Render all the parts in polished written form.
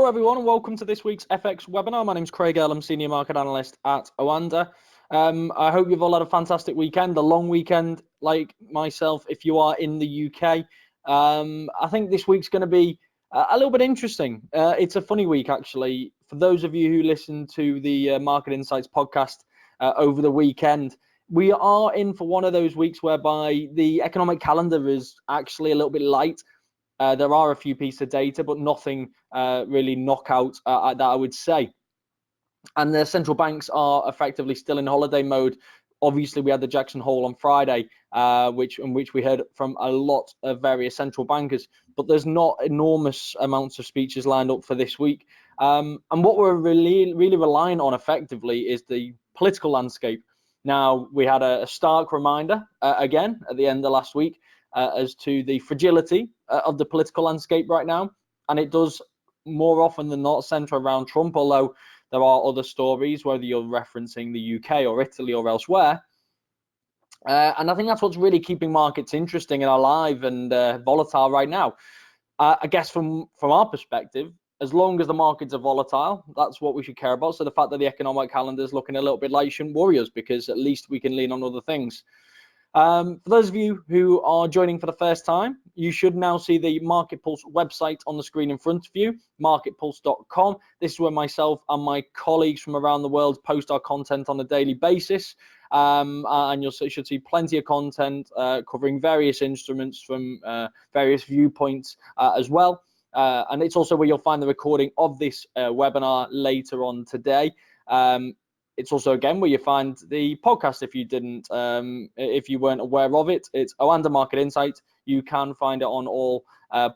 Hello everyone and welcome to this week's FX webinar. My name is Craig Erlam, Senior Market Analyst at OANDA. I hope you've all had a fantastic weekend, a long weekend like myself if you are in the UK. I think this week's going to be a little bit interesting. It's a funny week actually. For those of you who listen to the Market Insights podcast over the weekend, we are in for one of those weeks whereby the economic calendar is actually a little bit light. There are a few pieces of data, but nothing really knockout that I would say. And the central banks are effectively still in holiday mode. Obviously, we had the Jackson Hole on Friday, in which we heard from a lot of various central bankers, but there's not enormous amounts of speeches lined up for this week. And what we're really relying on effectively is the political landscape. Now, we had a stark reminder again at the end of last week as to the fragility of the political landscape right now, and it does more often than not center around Trump, although there are other stories, whether you're referencing the UK or Italy or elsewhere. And I think that's what's really keeping markets interesting and alive and volatile right now. I guess from our perspective, as long as the markets are volatile, that's what we should care about. So the fact that the economic calendar is looking a little bit light shouldn't worry us, because at least we can lean on other things. For those of you who are joining for the first time, you should now see the MarketPulse website on the screen in front of you, marketpulse.com. This is where myself and my colleagues from around the world post our content on a daily basis. And you should see plenty of content covering various instruments from various viewpoints as well. And it's also where you'll find the recording of this webinar later on today. It's also, again, where you find the podcast if you weren't aware of it. It's OANDA Market Insight. You can find it on all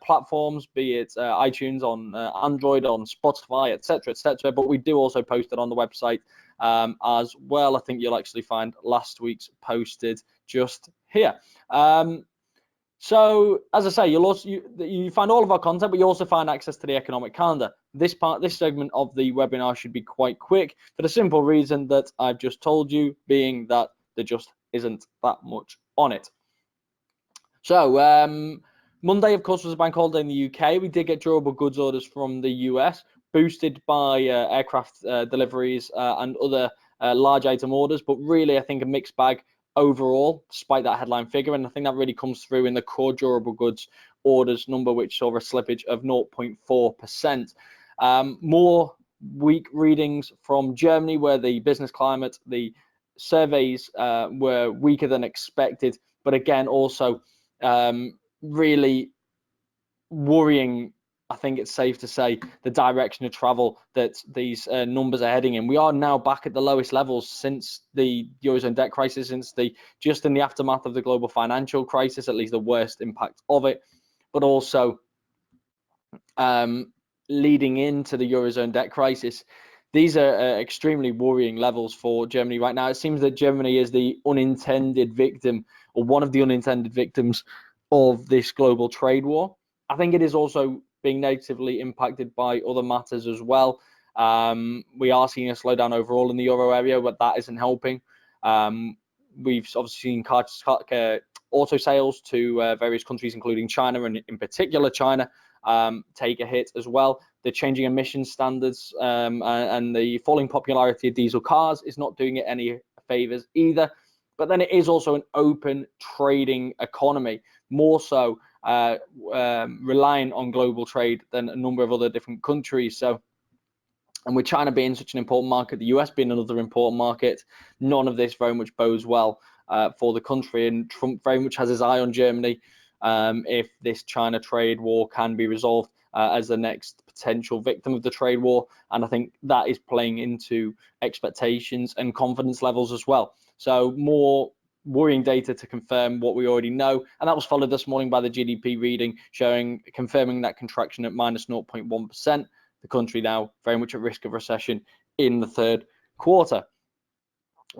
platforms, be it iTunes, on Android, on Spotify, etc., etc. But we do also post it on the website as well. I think you'll actually find last week's posted just here. So, as I say, you find all of our content, but you also find access to the economic calendar. This segment of the webinar should be quite quick for the simple reason that I've just told you, being that there just isn't that much on it. So, Monday, of course, was a bank holiday in the UK. We did get durable goods orders from the US, boosted by aircraft deliveries and other large item orders, but really, I think a mixed bag overall, despite that headline figure. And I think that really comes through in the core durable goods orders number, which saw a slippage of 0.4%. More weak readings from Germany, where the business climate, the surveys were weaker than expected, but again, also really worrying. I think it's safe to say the direction of travel that these numbers are heading in. We are now back at the lowest levels since the Eurozone debt crisis, just in the aftermath of the global financial crisis, at least the worst impact of it, but also leading into the Eurozone debt crisis. These are extremely worrying levels for Germany right now. It seems that Germany is the unintended victim, or one of the unintended victims, of this global trade war. I think it is also being negatively impacted by other matters as well. We are seeing a slowdown overall in the euro area, but that isn't helping. We've obviously seen auto sales to various countries, including China, and in particular China, take a hit as well. The changing emission standards and the falling popularity of diesel cars is not doing it any favors either. But then it is also an open trading economy, more so relying on global trade than a number of other different countries. So, and with China being such an important market, the US being another important market, none of this very much bodes well for the country. And Trump very much has his eye on Germany if this China trade war can be resolved as the next potential victim of the trade war. And I think that is playing into expectations and confidence levels as well. So more worrying data to confirm what we already know, and that was followed this morning by the GDP reading confirming that contraction at minus 0.1%. The country now very much at risk of recession in the third quarter.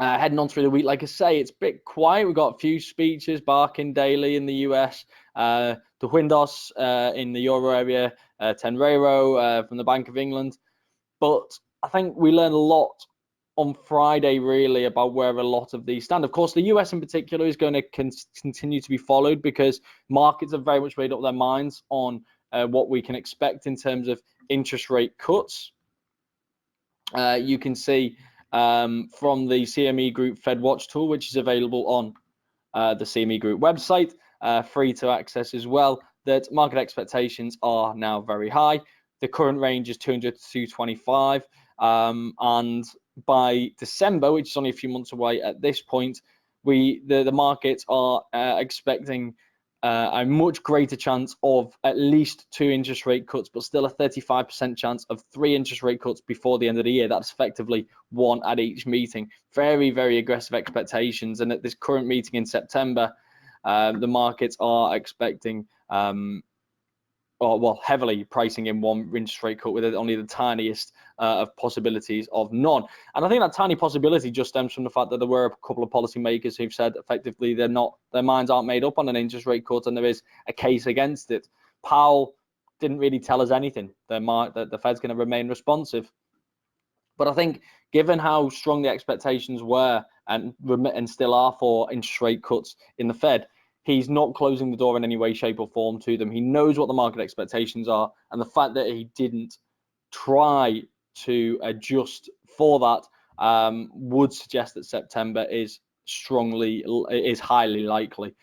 Heading on through the week, like I say, it's a bit quiet. We've got a few speeches barking daily in the US. The Windos in the euro area, Tenreiro from the Bank of England. But I think we learned a lot on Friday, really, about where a lot of these stand. Of course, the US in particular is going to continue to be followed, because markets have very much made up their minds on what we can expect in terms of interest rate cuts. You can see from the CME Group Fed Watch tool, which is available on the CME Group website, free to access as well, that market expectations are now very high. The current range is 200 to 225, and by December, which is only a few months away at this point, the markets are expecting a much greater chance of at least 2 interest rate cuts, but still a 35% chance of 3 interest rate cuts before the end of the year. That's effectively 1 at each meeting. Very, very aggressive expectations. And at this current meeting in September, the markets are expecting, heavily pricing in 1 interest rate cut with only the tiniest of possibilities of none. And I think that tiny possibility just stems from the fact that there were a couple of policymakers who've said effectively their minds aren't made up on an interest rate cut, and there is a case against it. Powell didn't really tell us anything. The Fed's going to remain responsive. But I think given how strong the expectations were and still are for interest rate cuts in the Fed, he's not closing the door in any way, shape, or form to them. He knows what the market expectations are, and the fact that he didn't try to adjust for that would suggest that September is highly likely.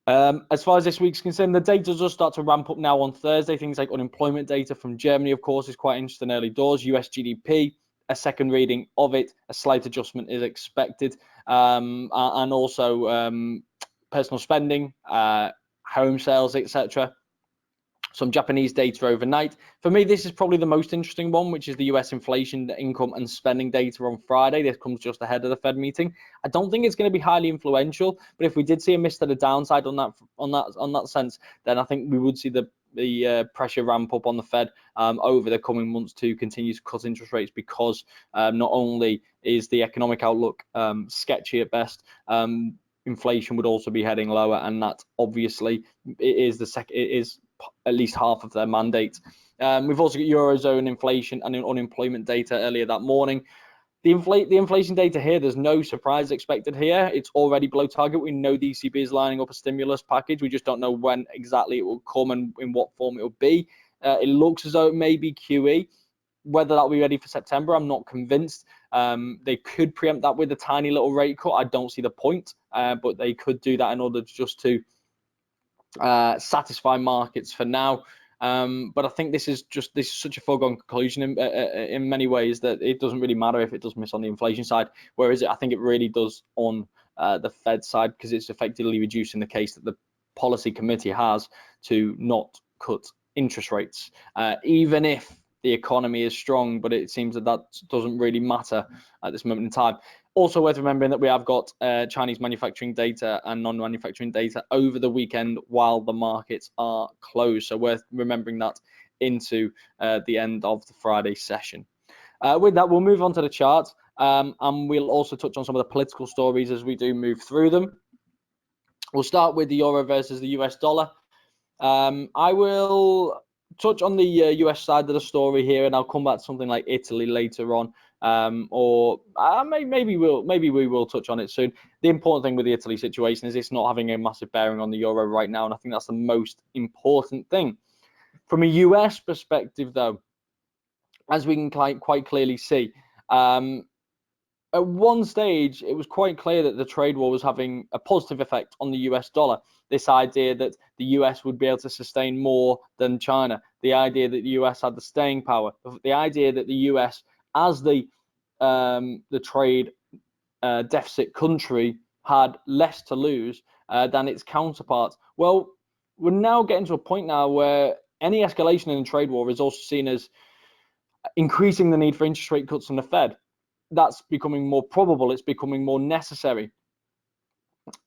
As far as this week's concerned, the data does start to ramp up now on Thursday. Things like unemployment data from Germany, of course, is quite interesting early doors. US GDP, a second reading of it, a slight adjustment is expected, and also personal spending, home sales, etc. Some Japanese data overnight. For me, this is probably the most interesting one, which is the US inflation, income, and spending data on Friday. This comes just ahead of the Fed meeting. I don't think it's going to be highly influential, but if we did see a miss to the downside on that sense, then I think we would see the pressure ramp up on the Fed over the coming months to continue to cut interest rates, because not only is the economic outlook sketchy at best, inflation would also be heading lower, and that obviously is at least half of their mandate. We've also got Eurozone inflation and unemployment data earlier that morning. The inflation data here, there's no surprise expected here. It's already below target. We know the ECB is lining up a stimulus package. We just don't know when exactly it will come and in what form it will be. It looks as though it may be QE. Whether that'll be ready for September, I'm not convinced. They could preempt that with a tiny little rate cut. I don't see the point, but they could do that in order just to satisfy markets for now. But I think this is such a foregone conclusion in many ways that it doesn't really matter if it does miss on the inflation side, whereas I think it really does on the Fed side, because it's effectively reducing the case that the policy committee has to not cut interest rates, even if the economy is strong. But it seems that doesn't really matter at this moment in time. Also worth remembering that we have got Chinese manufacturing data and non-manufacturing data over the weekend while the markets are closed. So worth remembering that into the end of the Friday session. With that, we'll move on to the chart, and we'll also touch on some of the political stories as we do move through them. We'll start with the euro versus the US dollar. I will touch on the US side of the story here, and I'll come back to something like Italy later on. Maybe we will touch on it soon. The important thing with the Italy situation is it's not having a massive bearing on the euro right now, and I think that's the most important thing. From a US perspective, though, as we can quite clearly see, at one stage it was quite clear that the trade war was having a positive effect on the US dollar. This idea that the US would be able to sustain more than China, the idea that the US had the staying power, the idea that the US, as the trade deficit country, had less to lose than its counterparts. Well, we're now getting to a point now where any escalation in the trade war is also seen as increasing the need for interest rate cuts from the Fed. That's becoming more probable. It's becoming more necessary.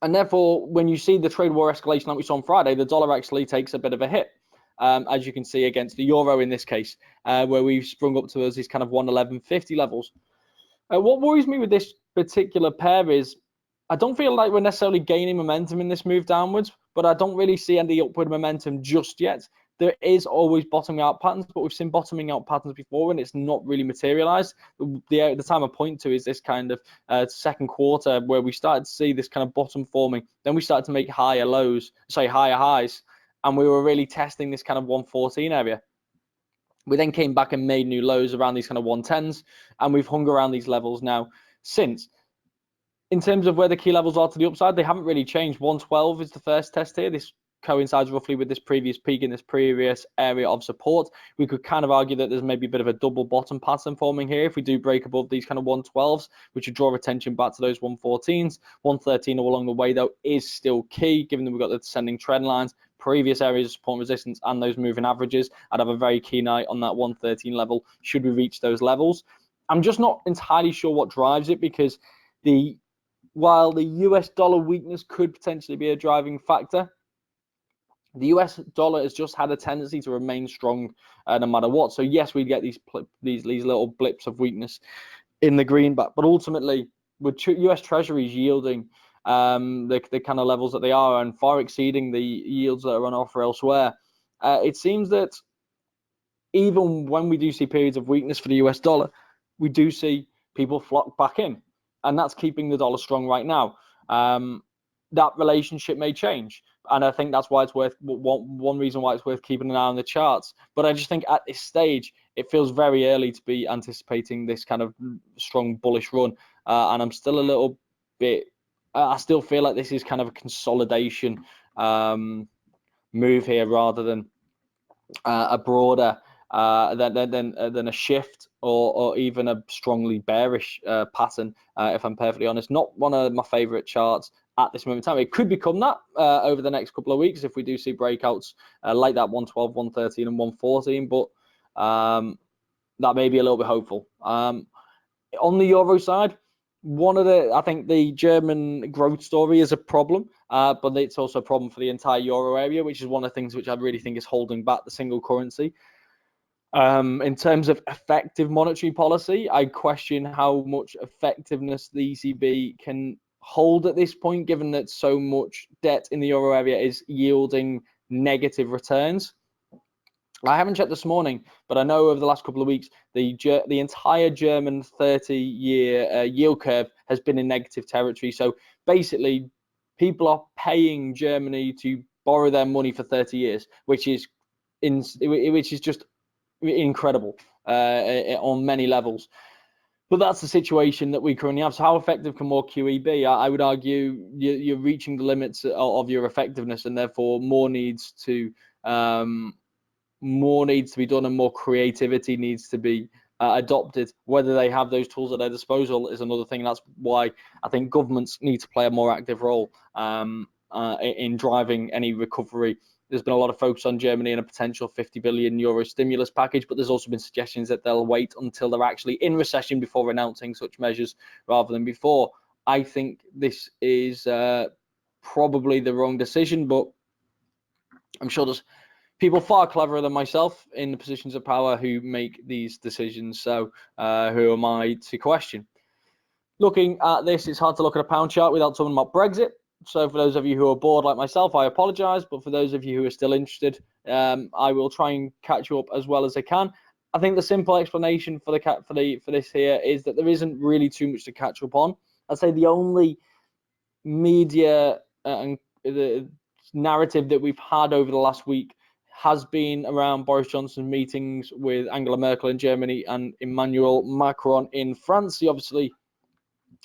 And therefore, when you see the trade war escalation like we saw on Friday, the dollar actually takes a bit of a hit. As you can see against the euro in this case, where we've sprung up to these kind of 111.50 levels. What worries me with this particular pair is I don't feel like we're necessarily gaining momentum in this move downwards, but I don't really see any upward momentum just yet. There is always bottoming out patterns, but we've seen bottoming out patterns before and it's not really materialized. The time I point to is this kind of second quarter where we started to see this kind of bottom forming. Then we started to make higher highs, and we were really testing this kind of 114 area. We then came back and made new lows around these kind of 110s, and we've hung around these levels now since. In terms of where the key levels are to the upside, they haven't really changed. 112 is the first test here. This coincides roughly with this previous peak in this previous area of support. We could kind of argue that there's maybe a bit of a double bottom pattern forming here. If we do break above these kind of 112s, we should draw attention back to those 114s. 113 all along the way, though, is still key, given that we've got the descending trend lines, previous areas of support and resistance, and those moving averages. I'd have a very keen eye on that 113 level should we reach those levels. I'm just not entirely sure what drives it, because while the US dollar weakness could potentially be a driving factor, the US dollar has just had a tendency to remain strong no matter what. So yes, we get these little blips of weakness in the greenback, but ultimately with US Treasuries yielding the kind of levels that they are and far exceeding the yields that are on offer elsewhere, it seems that even when we do see periods of weakness for the US dollar, we do see people flock back in, and that's keeping the dollar strong right now. That relationship may change, and I think that's why it's worth one reason why it's worth keeping an eye on the charts. But I just think at this stage it feels very early to be anticipating this kind of strong bullish run, and I'm still a little bit. I still feel like this is kind of a consolidation move here rather than a broader than a shift or even a strongly bearish pattern, if I'm perfectly honest. Not one of my favorite charts at this moment in time. It could become that over the next couple of weeks if we do see breakouts like that 112, 113 and 114, but that may be a little bit hopeful. On the euro side, I think the German growth story is a problem, but it's also a problem for the entire euro area, which is one of the things which I really think is holding back the single currency. In terms of effective monetary policy, I question how much effectiveness the ECB can hold at this point, given that so much debt in the euro area is yielding negative returns. I haven't checked this morning, but I know over the last couple of weeks, the entire German 30-year yield curve has been in negative territory. So basically, people are paying Germany to borrow their money for 30 years, which is just incredible on many levels. But that's the situation that we currently have. So how effective can more QE be? I would argue you're reaching the limits of your effectiveness, and therefore more needs to be done, and more creativity needs to be adopted. Whether they have those tools at their disposal is another thing. That's why I think governments need to play a more active role in driving any recovery. There's been a lot of focus on Germany and a potential 50 billion euro stimulus package, but there's also been suggestions that they'll wait until they're actually in recession before announcing such measures rather than before. I think this is probably the wrong decision, but I'm sure there's people far cleverer than myself in the positions of power who make these decisions. So who am I to question? Looking at this, it's hard to look at a pound chart without talking about Brexit. So for those of you who are bored like myself, I apologize. But for those of you who are still interested, I will try and catch you up as well as I can. I think the simple explanation for this here is that there isn't really too much to catch up on. I'd say the only media and the narrative that we've had over the last week has been around Boris Johnson's meetings with Angela Merkel in Germany and Emmanuel Macron in France. He obviously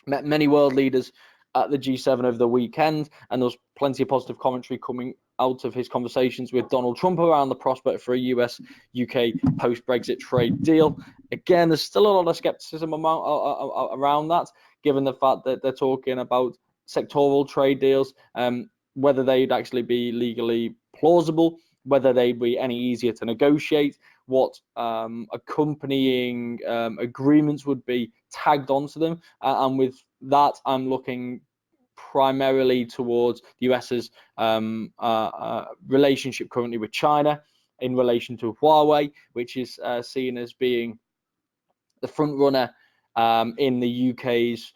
met many world leaders at the G7 over the weekend, and there was plenty of positive commentary coming out of his conversations with Donald Trump around the prospect for a US-UK post-Brexit trade deal. Again, there's still a lot of skepticism around that, given the fact that they're talking about sectoral trade deals, whether they'd actually be legally plausible, whether they'd be any easier to negotiate, what accompanying agreements would be tagged onto them. And with that, I'm looking primarily towards the US's relationship currently with China in relation to Huawei, which is seen as being the front runner in the UK's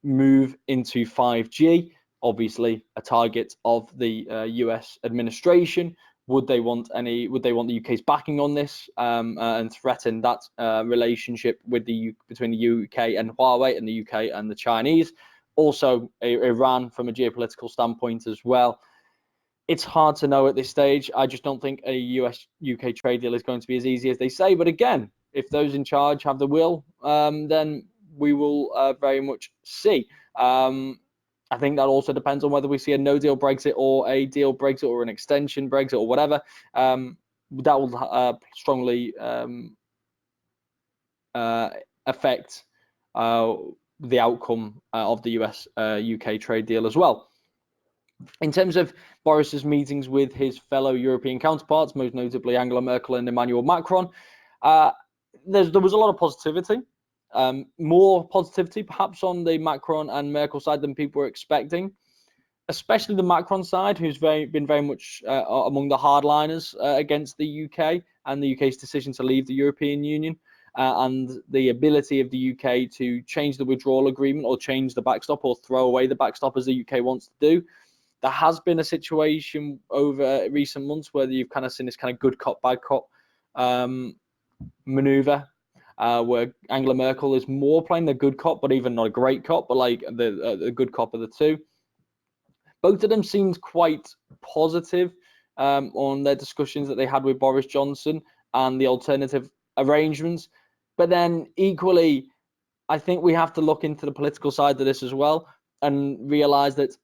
move into 5G. Obviously, a target of the US administration. Would they want the UK's backing on this and threaten that relationship with between the UK and Huawei, and the UK and the Chinese? Also, Iran from a geopolitical standpoint as well. It's hard to know at this stage. I just don't think a US-UK trade deal is going to be as easy as they say. But again, if those in charge have the will, then we will very much see. I think that also depends on whether we see a no-deal Brexit or a deal Brexit or an extension Brexit or whatever. That will strongly affect the outcome of the US-UK trade deal as well. In terms of Boris's meetings with his fellow European counterparts, most notably Angela Merkel and Emmanuel Macron, there was a lot of positivity, more positivity perhaps on the Macron and Merkel side than people were expecting, especially the Macron side, who's been very much among the hardliners against the UK and the UK's decision to leave the European Union. And the ability of the UK to change the withdrawal agreement or change the backstop or throw away the backstop as the UK wants to do. There has been a situation over recent months where you've kind of seen this kind of good cop, bad cop maneuver, where Angela Merkel is more playing the good cop, but even not a great cop, but like the good cop of the two. Both of them seemed quite positive on their discussions that they had with Boris Johnson and the alternative arrangements. But then equally, I think we have to look into the political side of this as well and realize that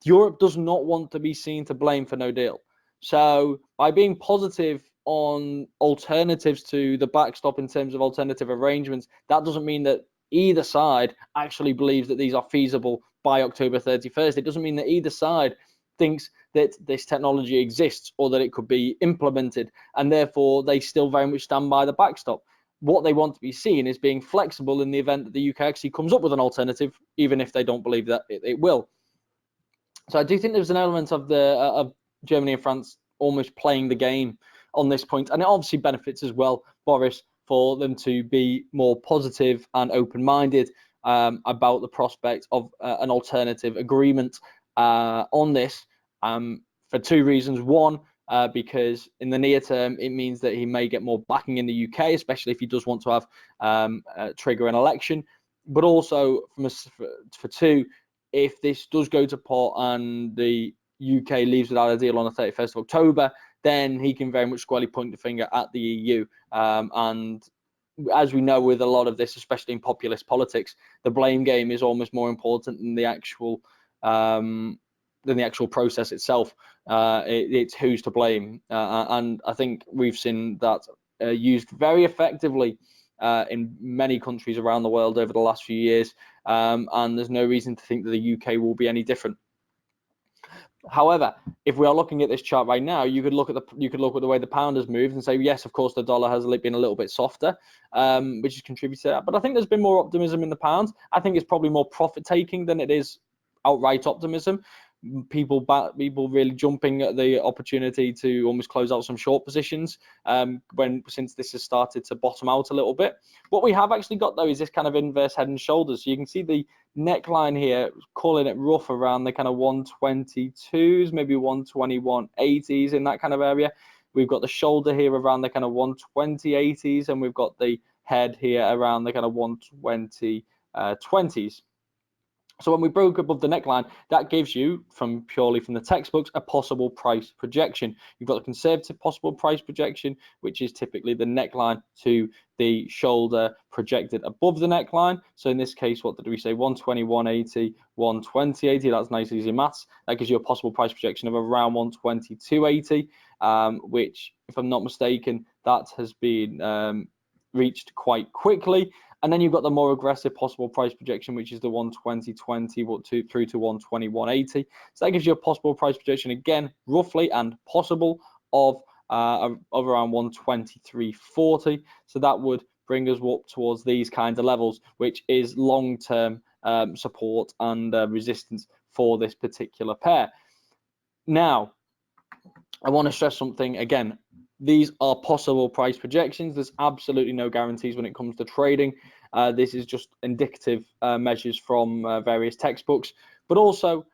Europe does not want to be seen to blame for no deal. So by being positive on alternatives to the backstop in terms of alternative arrangements, that doesn't mean that either side actually believes that these are feasible by October 31st. It doesn't mean that either side thinks that this technology exists or that it could be implemented, and therefore they still very much stand by the backstop. What they want to be seen is being flexible in the event that the UK actually comes up with an alternative, even if they don't believe that it will. So I do think there's an element of of Germany and France almost playing the game on this point, and it obviously benefits as well Boris for them to be more positive and open-minded about the prospect of an alternative agreement on this for two reasons. One, because in the near term, it means that he may get more backing in the UK, especially if he does want to have trigger an election. But also, for two, if this does go to pot and the UK leaves without a deal on the 31st of October, then he can very much squarely point the finger at the EU. And as we know with a lot of this, especially in populist politics, the blame game is almost more important than the actual process itself. It's who's to blame, and I think we've seen that used very effectively in many countries around the world over the last few years, and there's no reason to think that the UK will be any different. However, if we are looking at this chart right now, you could look at the way the pound has moved and say, yes, of course, the dollar has been a little bit softer, which has contributed to that. But I think there's been more optimism in the pound. I think it's probably more profit taking than it is outright optimism. People really jumping at the opportunity to almost close out some short positions since this has started to bottom out a little bit. What we have actually got though is this kind of inverse head and shoulders. So you can see the neckline here, calling it rough around the kind of 122s, maybe 121.80s in that kind of area. We've got the shoulder here around the kind of 120.80s, and we've got the head here around the kind of 120.20s. So when we broke above the neckline, that gives you, purely from the textbooks, a possible price projection. You've got a conservative possible price projection, which is typically the neckline to the shoulder projected above the neckline. So in this case, what did we say? 121.80, 120.80. That's nice, easy maths. That gives you a possible price projection of around 122.80, which, if I'm not mistaken, that has been reached quite quickly. And then you've got the more aggressive possible price projection, which is the 120.20 through to 121.80. So that gives you a possible price projection, again, roughly and possible, of around 123.40. So that would bring us up towards these kinds of levels, which is long-term support and resistance for this particular pair. Now, I want to stress something again. These are possible price projections. There's absolutely no guarantees when it comes to trading. This is just indicative measures from various textbooks. But also,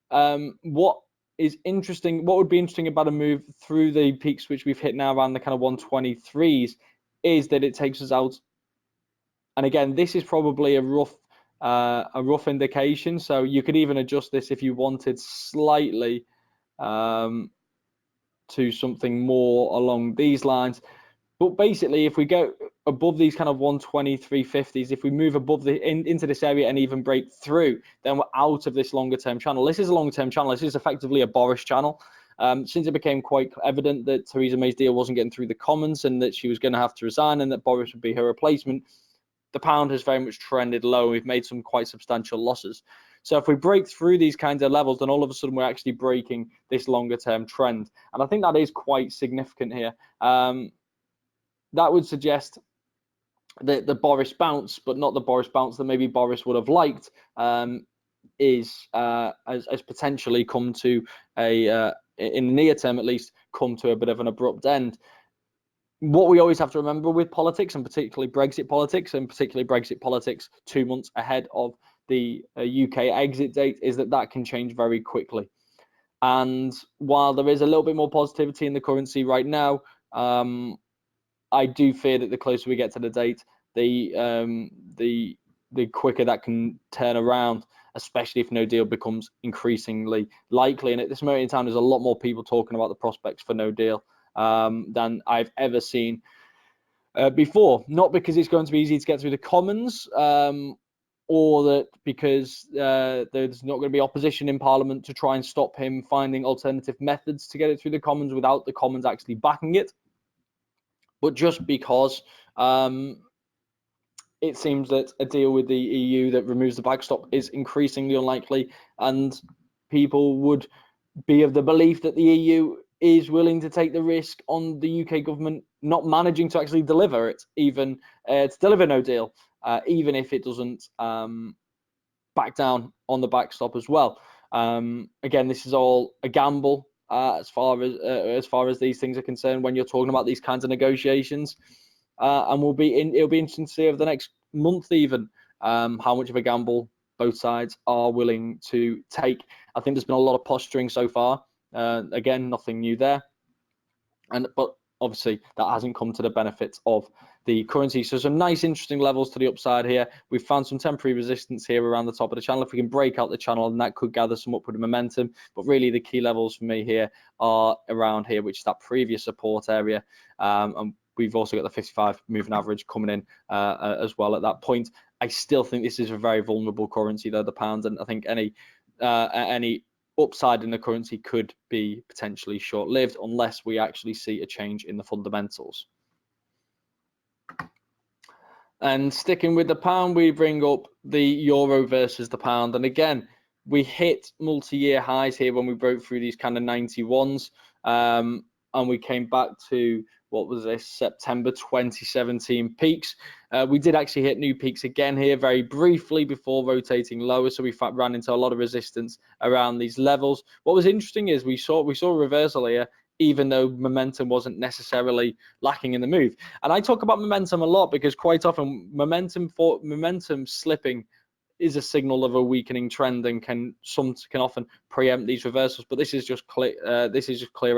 what would be interesting about a move through the peaks which we've hit now around the kind of 123s is that it takes us out. And again, this is probably a rough indication. So you could even adjust this if you wanted slightly. to something more along these lines. But basically, if we go above these kind of 123.50s, if we move above into this area and even break through, then we're out of this longer term channel. This is a longer term channel. This is effectively a Boris channel. Since it became quite evident that Theresa May's deal wasn't getting through the Commons and that she was going to have to resign and that Boris would be her replacement, the pound has very much trended low. We've made some quite substantial losses. So if we break through these kinds of levels, then all of a sudden we're actually breaking this longer term trend. And I think that is quite significant here. That would suggest that the Boris bounce, but not the Boris bounce that maybe Boris would have liked, has potentially come to a, in the near term at least, come to a bit of an abrupt end. What we always have to remember with politics, and particularly Brexit politics 2 months ahead of the UK exit date, is that can change very quickly. And while there is a little bit more positivity in the currency right now, I do fear that the closer we get to the date, the quicker that can turn around, especially if no deal becomes increasingly likely. And at this moment in time, there's a lot more people talking about the prospects for no deal than I've ever seen before. Not because it's going to be easy to get through the Commons, or that because there's not going to be opposition in Parliament to try and stop him finding alternative methods to get it through the Commons without the Commons actually backing it. But just because it seems that a deal with the EU that removes the backstop is increasingly unlikely, and people would be of the belief that the EU is willing to take the risk on the UK government not managing to actually deliver it, even to deliver no deal, even if it doesn't back down on the backstop as well. Again, this is all a gamble as far as these things are concerned when you're talking about these kinds of negotiations, and it'll be interesting to see over the next month even how much of a gamble both sides are willing to take. I think there's been a lot of posturing so far. Again, nothing new there, but obviously that hasn't come to the benefit of the currency. So some nice interesting levels to the upside here. We've found some temporary resistance here around the top of the channel. If we can break out the channel, then that could gather some upward momentum. But really the key levels for me here are around here, which is that previous support area. And we've also got the 55 moving average coming in as well at that point. I still think this is a very vulnerable currency though, the pound, and I think any upside in the currency could be potentially short-lived unless we actually see a change in the fundamentals. And sticking with the pound, we bring up the euro versus the pound. And again, we hit multi-year highs here when we broke through these kind of 91s. And we came back to, what was this, September 2017 peaks. We did actually hit new peaks again here very briefly before rotating lower. So we ran into a lot of resistance around these levels. What was interesting is we saw a reversal here, even though momentum wasn't necessarily lacking in the move. And I talk about momentum a lot because quite often momentum slipping is a signal of a weakening trend and can often preempt these reversals. But this is just clear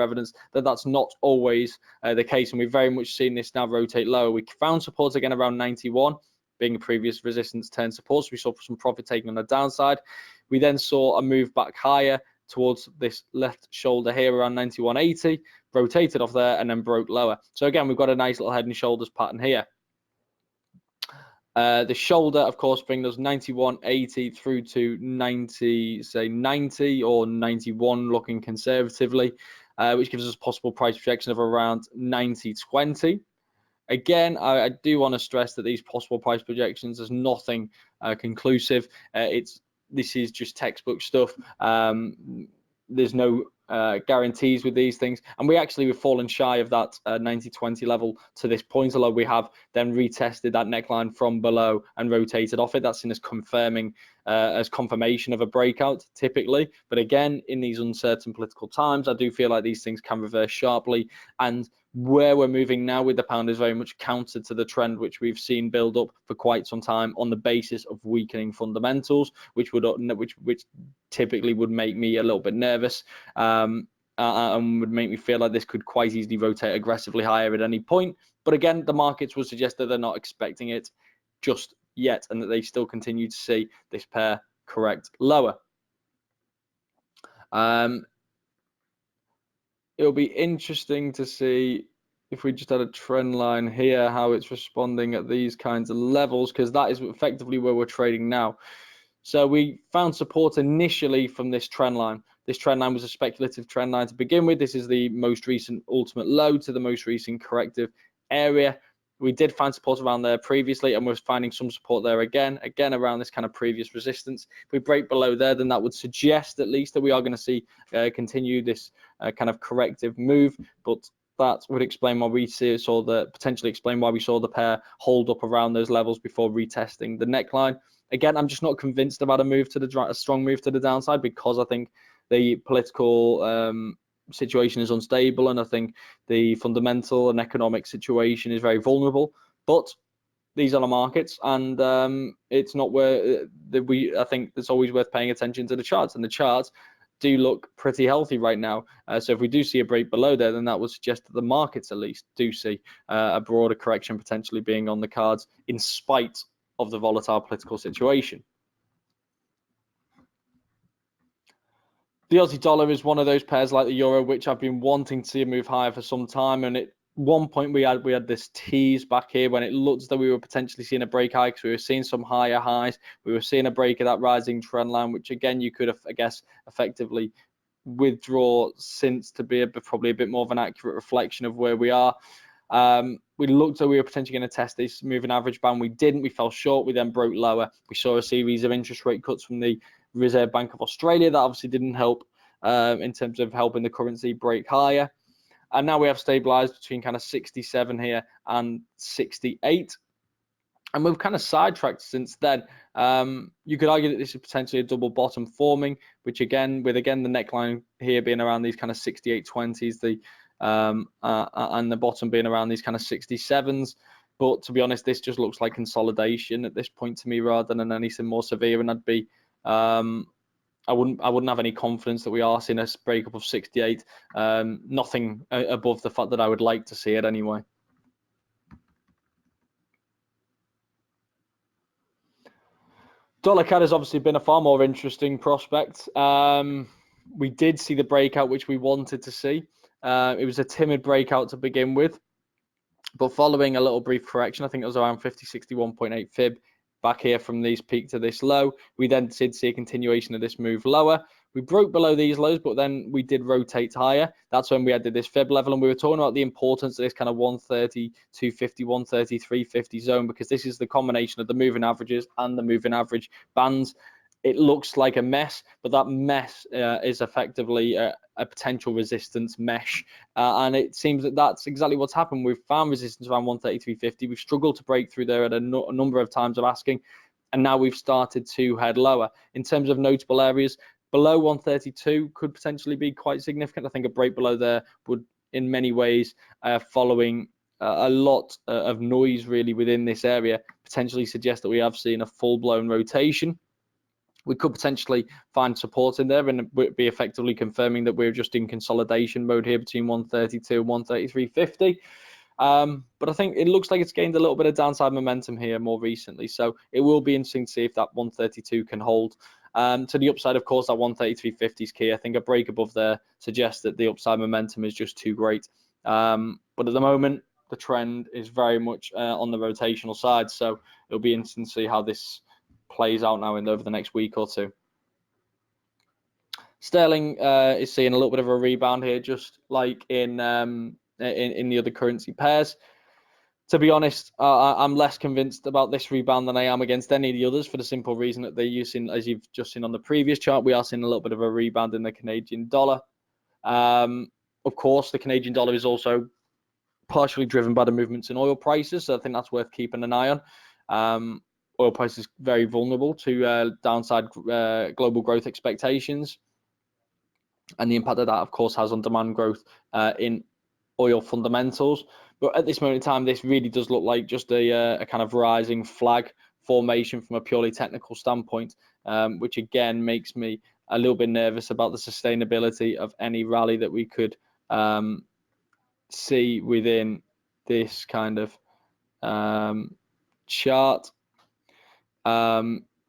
evidence that that's not always the case, and we've very much seen this now rotate lower. We found support again around 91, being a previous resistance turn support. So we saw some profit taking on the downside. We then saw a move back higher towards this left shoulder here around 91.80, rotated off there and then broke lower. So again, we've got a nice little head and shoulders pattern here. The shoulder, of course, brings us 91.80 through to 90, say 90 or 91 looking conservatively, which gives us a possible price projection of around 90.20. Again, I do want to stress that these possible price projections, there's nothing conclusive. This is just textbook stuff. There's no guarantees with these things, and we've fallen shy of that 90.20 level to this point, although we have then retested that neckline from below and rotated off it. That's seen as confirmation of a breakout typically, but again, in these uncertain political times, I do feel like these things can reverse sharply, and where we're moving now with the pound is very much counter to the trend which we've seen build up for quite some time on the basis of weakening fundamentals, which typically would make me a little bit nervous and would make me feel like this could quite easily rotate aggressively higher at any point. But again, the markets would suggest that they're not expecting it just yet and that they still continue to see this pair correct lower. it'll be interesting to see if we just had a trend line here, how it's responding at these kinds of levels, because that is effectively where we're trading now. So we found support initially from this trend line. This trend line was a speculative trend line to begin with. This is the most recent ultimate low to the most recent corrective area. We did find support around there previously, and we're finding some support there again around this kind of previous resistance. If we break below there, then that would suggest at least that we are going to see continue this kind of corrective move. But that would explain why we potentially explain why we saw the pair hold up around those levels before retesting the neckline. Again, I'm just not convinced about a strong move to the downside, because I think the political situation is unstable, and I think the fundamental and economic situation is very vulnerable. But these are the markets, and it's not where I think it's always worth paying attention to the charts, and the charts do look pretty healthy right now. So if we do see a break below there, then that would suggest that the markets at least do see a broader correction potentially being on the cards, in spite of the volatile political situation. The Aussie dollar is one of those pairs like the euro, which I've been wanting to see a move higher for some time. And at one point we had this tease back here when it looked as though we were potentially seeing a break high, because we were seeing some higher highs. We were seeing a break of that rising trend line, which again you could, I guess, effectively withdraw since to be probably a bit more of an accurate reflection of where we are. We looked like we were potentially going to test this moving average band. We didn't. We fell short. We then broke lower. We saw a series of interest rate cuts from the Reserve Bank of Australia. That obviously didn't help in terms of helping the currency break higher. And now we have stabilized between kind of 67 here and 68. And we've kind of sidetracked since then. You could argue that this is potentially a double bottom forming, which again, with the neckline here being around these kind of 68.20s, and the bottom being around these kind of 67s. But to be honest, this just looks like consolidation at this point to me, rather than anything more severe. And I'd be I wouldn't have any confidence that we are seeing a breakup of 68. Nothing above the fact that I would like to see it anyway. Dollar CAD has obviously been a far more interesting prospect. We did see the breakout which we wanted to see. It was a timid breakout to begin with, but following a little brief correction, I think it was around 50.61.8 fib back here from this peak to this low, we then did see a continuation of this move lower. We broke below these lows, but then we did rotate higher. That's when we added this fib level, and we were talking about the importance of this kind of 130, 250, 130, 350 zone, because this is the combination of the moving averages and the moving average bands. It looks like a mess, but that mess is effectively a potential resistance mesh. And it seems that that's exactly what's happened. We've found resistance around 133.50. We've struggled to break through there at a number of times of asking. And now we've started to head lower. In terms of notable areas, below 132 could potentially be quite significant. I think a break below there would, in many ways, following a lot of noise really within this area, potentially suggest that we have seen a full-blown rotation. We could potentially find support in there and be effectively confirming that we're just in consolidation mode here between 132 and 133.50. But I think it looks like it's gained a little bit of downside momentum here more recently. So it will be interesting to see if that 132 can hold. To the upside, of course, that 133.50 is key. I think a break above there suggests that the upside momentum is just too great. But at the moment, the trend is very much on the rotational side. So it'll be interesting to see how this plays out now over the next week or two. Sterling is seeing a little bit of a rebound here, just like in the other currency pairs. To be honest, I'm less convinced about this rebound than I am against any of the others, for the simple reason that they're using, as you've just seen on the previous chart, we are seeing a little bit of a rebound in the Canadian dollar. Of course, the Canadian dollar is also partially driven by the movements in oil prices, so I think that's worth keeping an eye on. Oil prices very vulnerable to downside global growth expectations, and the impact that of course has on demand growth in oil fundamentals. But at this moment in time, this really does look like just a kind of rising flag formation from a purely technical standpoint, which again makes me a little bit nervous about the sustainability of any rally that we could see within this kind of chart.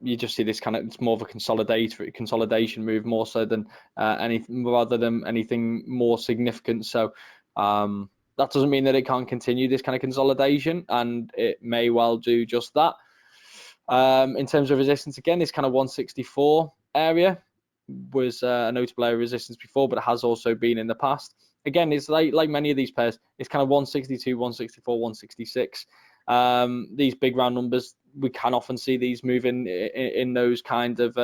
you just see this kind of, it's more of a consolidation move more so than anything, rather than anything more significant. So that doesn't mean that it can't continue this kind of consolidation, and it may well do just that. In terms of resistance, again, this kind of 164 area was a notable area of resistance before, but it has also been in the past. Again, it's like many of these pairs, it's kind of 162, 164, 166. These big round numbers, we can often see these moving in those kind of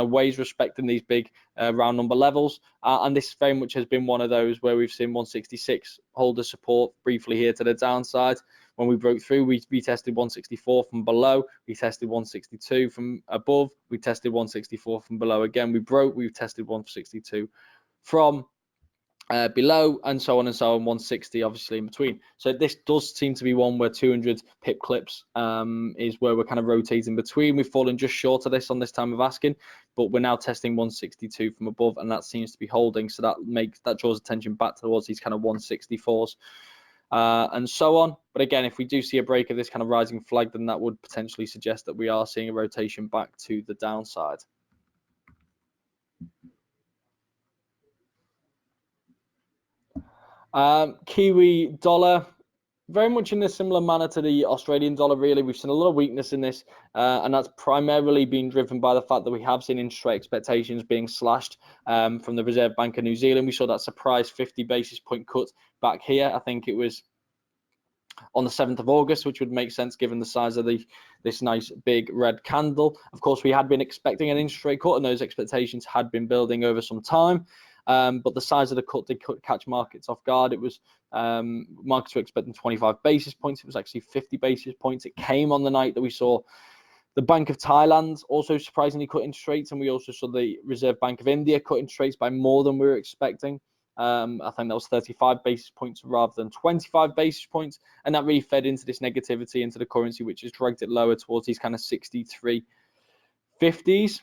ways, respecting these big round number levels. And this very much has been one of those where we've seen 166 hold the support briefly here to the downside. When we broke through, we tested 164 from below, we tested 162 from above, we tested 164 from below again, we broke, we tested 162 from below, and so on and so on, 160 obviously in between. So this does seem to be one where 200 pip clips is where we're kind of rotating between. We've fallen just short of this on this time of asking, but we're now testing 162 from above, and that seems to be holding. So that draws attention back towards these kind of 164s and so on. But again, if we do see a break of this kind of rising flag, then that would potentially suggest that we are seeing a rotation back to the downside. Kiwi dollar, very much in a similar manner to the Australian dollar, really. We've seen a lot of weakness in this, and that's primarily been driven by the fact that we have seen interest rate expectations being slashed from the Reserve Bank of New Zealand. We saw that surprise 50 basis point cut back here. I think it was on the 7th of August, which would make sense given the size of this nice big red candle. Of course, we had been expecting an interest rate cut, and those expectations had been building over some time. But the size of the cut did catch markets off guard. It was markets were expecting 25 basis points. It was actually 50 basis points. It came on the night that we saw the Bank of Thailand also surprisingly cut interest rates, and we also saw the Reserve Bank of India cut interest rates by more than we were expecting. I think that was 35 basis points rather than 25 basis points, and that really fed into this negativity into the currency, which has dragged it lower towards these kind of 63.50s.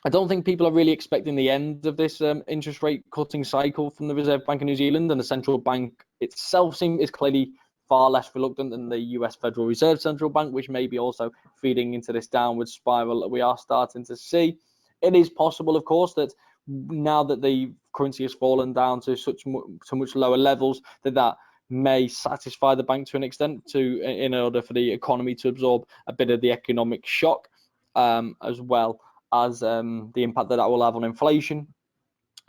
I don't think people are really expecting the end of this interest rate cutting cycle from the Reserve Bank of New Zealand, and the central bank itself is clearly far less reluctant than the US Federal Reserve Central Bank, which may be also feeding into this downward spiral that we are starting to see. It is possible, of course, that now that the currency has fallen down to much lower levels, that may satisfy the bank to an extent in order for the economy to absorb a bit of the economic shock, as well as the impact that will have on inflation.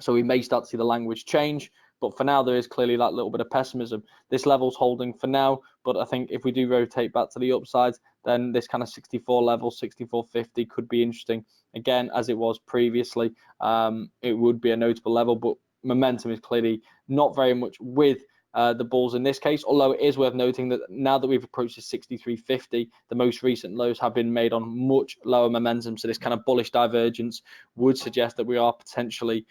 So we may start to see the language change, but for now there is clearly that little bit of pessimism. This level's holding for now, but I think if we do rotate back to the upside, then this kind of 64 level, 64.50 could be interesting again, as it was previously. It would be a notable level, but momentum is clearly not very much with the bulls in this case, although it is worth noting that now that we've approached the 63.50, the most recent lows have been made on much lower momentum, so this kind of bullish divergence would suggest that we are potentially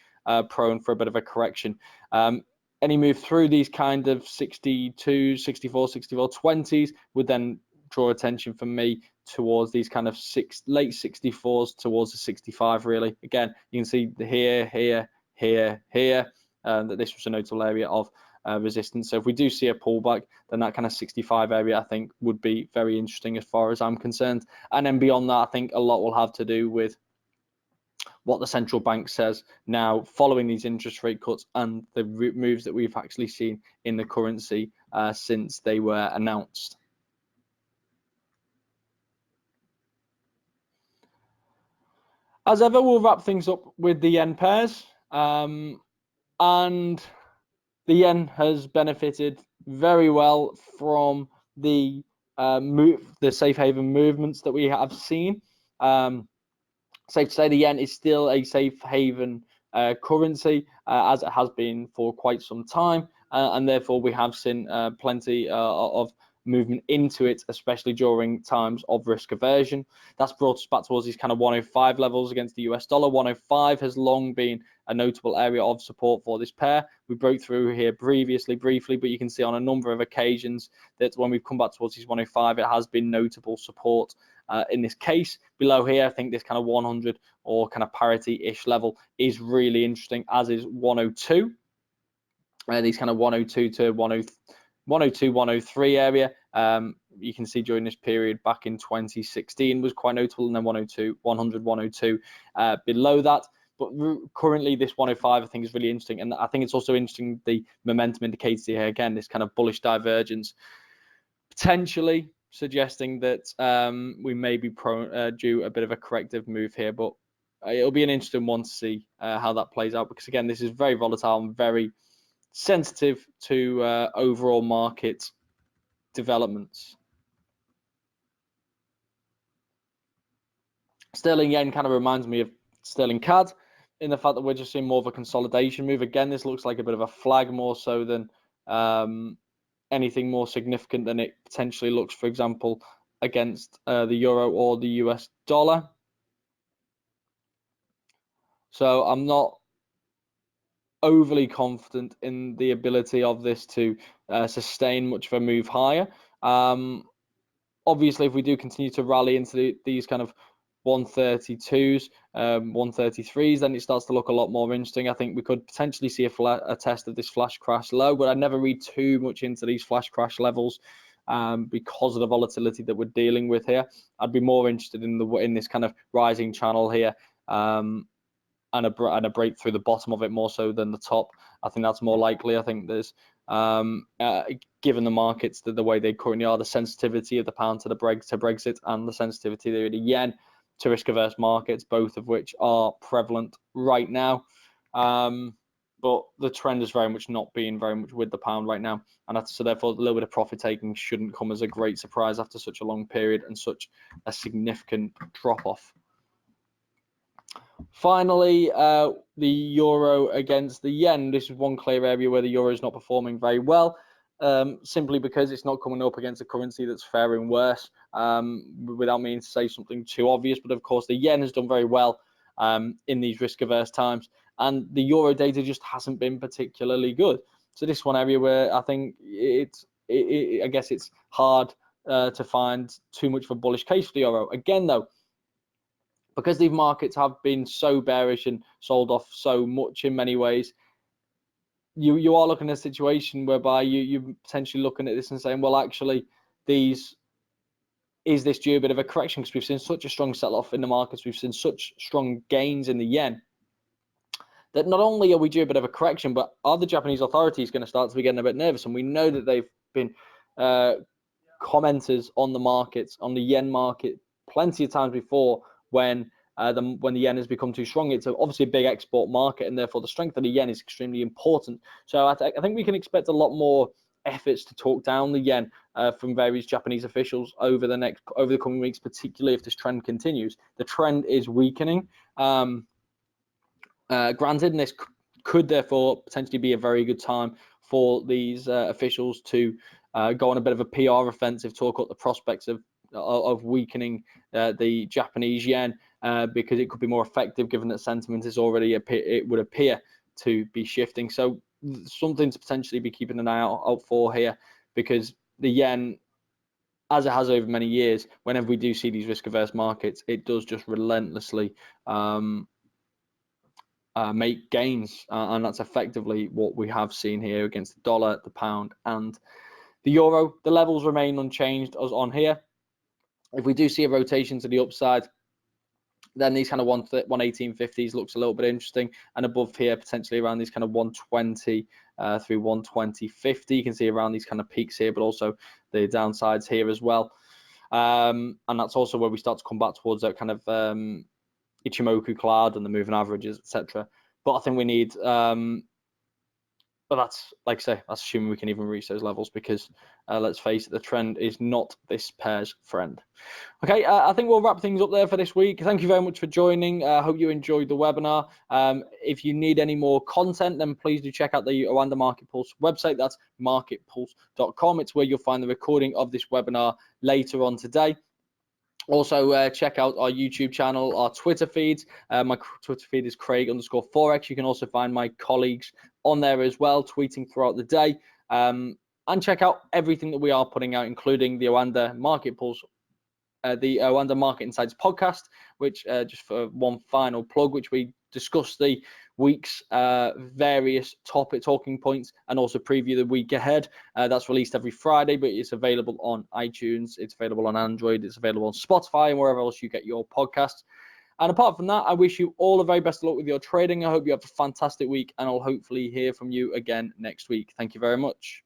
prone for a bit of a correction. Any move through these kind of 62, 64, 20s would then draw attention from me towards these kind of late 64s towards the 65 really. Again, you can see here that this was a notable area of resistance. So if we do see a pullback, then that kind of 65 area I think would be very interesting as far as I'm concerned. And then beyond that, I think a lot will have to do with what the central bank says now following these interest rate cuts and the moves that we've actually seen in the currency since they were announced. As ever, we'll wrap things up with the yen pairs, and the yen has benefited very well from the safe haven movements that we have seen. Safe to say the yen is still a safe haven currency, as it has been for quite some time, and therefore we have seen plenty of movement into it, especially during times of risk aversion. That's brought us back towards these kind of 105 levels against the US dollar. 105 has long been a notable area of support for this pair. We broke through here previously briefly, but you can see on a number of occasions that when we've come back towards these 105, it has been notable support. In this case, below here, I think this kind of 100 or kind of parity-ish level is really interesting, as is 102. These kind of 102 to 103 102, 103 area. You can see during this period back in 2016 was quite notable, and then 102, 100, 102 below that. But currently this 105 I think is really interesting, and I think it's also interesting the momentum indicator here, again, this kind of bullish divergence, potentially suggesting that we may be due a bit of a corrective move here, but it'll be an interesting one to see how that plays out, because again, this is very volatile and very sensitive to overall market developments. Sterling yen kind of reminds me of sterling CAD in the fact that we're just seeing more of a consolidation move. Again, this looks like a bit of a flag more so than anything more significant than it potentially looks, for example, against the euro or the US dollar. So I'm not overly confident in the ability of this to sustain much of a move higher. Obviously, if we do continue to rally into these kind of 132s, 133s, then it starts to look a lot more interesting. I think we could potentially see a test of this flash crash low, but I'd never read too much into these flash crash levels because of the volatility that we're dealing with here. I'd be more interested in this kind of rising channel here, and a break through the bottom of it more so than the top. I think that's more likely. I think there's given the markets the way they currently are, the sensitivity of the pound to Brexit and the sensitivity of the yen to risk-averse markets, both of which are prevalent right now. But the trend is very much not being very much with the pound right now, and so therefore a little bit of profit taking shouldn't come as a great surprise after such a long period and such a significant drop-off. Finally, the euro against the yen. This is one clear area where the euro is not performing very well, simply because it's not coming up against a currency that's faring worse, without meaning to say something too obvious. But of course, the yen has done very well in these risk-averse times, and the euro data just hasn't been particularly good. So this one area where I think I guess it's hard to find too much of a bullish case for the euro. Again, though, because these markets have been so bearish and sold off so much in many ways, you are looking at a situation whereby you're potentially looking at this and saying, well, actually, is this due a bit of a correction? Because we've seen such a strong sell-off in the markets, we've seen such strong gains in the yen, that not only are we due a bit of a correction, but are the Japanese authorities going to start to be getting a bit nervous? And we know that they've been commenters on the markets, on the yen market, plenty of times before, when the yen has become too strong. It's obviously a big export market, and therefore the strength of the yen is extremely important. So I think we can expect a lot more efforts to talk down the yen from various Japanese officials over the coming weeks, particularly if this trend continues. The trend is weakening. Granted, and this could therefore potentially be a very good time for these officials to go on a bit of a PR offensive, talk up the prospects of weakening the Japanese yen, because it could be more effective given that sentiment is already it would appear to be shifting. So something to potentially be keeping an eye out for here, because the yen, as it has over many years, whenever we do see these risk-averse markets, it does just relentlessly make gains, and that's effectively what we have seen here against the dollar, the pound, and the euro. The levels remain unchanged as on here. If we do see a rotation to the upside, then these kind of 118.50s looks a little bit interesting, and above here potentially around these kind of 120 through 120.50. You can see around these kind of peaks here, but also the downsides here as well, and that's also where we start to come back towards that kind of Ichimoku cloud and the moving averages, etc. But I think we need but that's, like I say, that's assuming we can even reach those levels, because let's face it, the trend is not this pair's friend. Okay, I think we'll wrap things up there for this week. Thank you very much for joining. I hope you enjoyed the webinar. If you need any more content, then please do check out the OANDA MarketPulse website. That's marketpulse.com. It's where you'll find the recording of this webinar later on today. Also, check out our YouTube channel, our Twitter feeds. My Twitter feed is Craig_Forex. You can also find my colleagues on there as well, tweeting throughout the day. And check out everything that we are putting out, including the OANDA MarketPulse, the OANDA Market Insights podcast, which just for one final plug, which we discuss the week's various talking points and also preview the week ahead. That's released every Friday, but it's available on iTunes, it's available on Android, it's available on Spotify and wherever else you get your podcasts. And apart from that, I wish you all the very best of luck with your trading. I hope you have a fantastic week, and I'll hopefully hear from you again next week. Thank you very much.